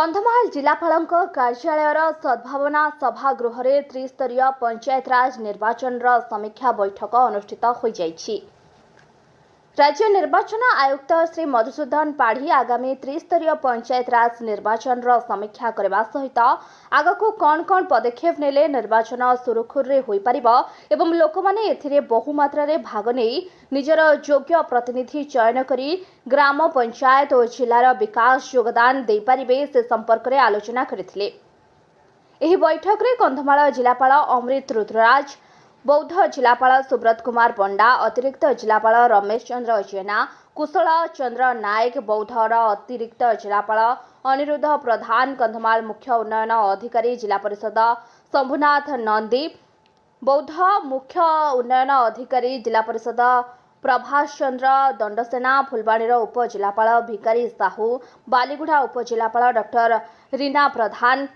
कंधमाल जिलापाल कार्यालय सद्भावना सभागृह में त्रिस्तरीय पंचायतराज निर्वाचन समीक्षा बैठक अनुष्ठित हो जाइछि। राज्य निर्वाचन आयुक्त श्री मधुसूदन पाढ़ी आगामी त्रिस्तरीय पंचायतराज निर्वाचन समीक्षा करने सहित आगक कौन कौन पदक्षेप नेले निर्वाचन सुरुखुरे हो पारिबो एवं लोक माने एथिरे बहुमात्रा रे भाग नहीं निजर योग्य प्रतिनिधि चयन करी ग्राम पंचायत और जिलार विकास योगदान दे पारिबे से संपर्क में आलोचना करथिले। एही बैठक में कंधमाल जिलापाल अमृत रुद्रराज, बौद्ध जिलापाल सुब्रत कुमार पंडा, अतिरिक्त जिलापाल रमेश चंद्र जेना, कुशल चंद्र नायक, बौद्धर अतिरिक्त जिलापाल अनिरुद्ध प्रधान, कंधमाल मुख्य उन्नयन अधिकारी जिला परिषद शंभुनाथ नंदी, बौद्ध मुख्य उन्नयन अधिकारी जिला परिषद प्रभाष चंद्र दंडसेना, फुलबाणीर उपजिलापाल भिकारी साहू, बालीगुड़ा उपजिलापाल डॉक्टर रीना प्रधान,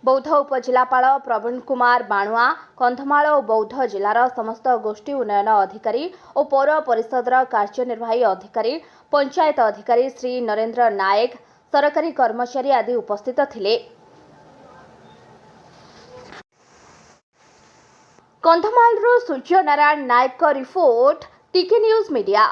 बौद्ध उपजिलापाल प्रवीण कुमार बाणुआ, कंधमाल और बौद्ध जिलार समस्त गोष्ठी उन्नयन अधिकारी और पौर परिषदर कार्यनिर्वाही अधिकारी, पंचायत अधिकारी श्री नरेंद्र नायक, सरकारी कर्मचारी आदि उपस्थित थिले। कंधमाल सूर्य नारायण नायक रिपोर्ट टीके न्यूज मीडिया।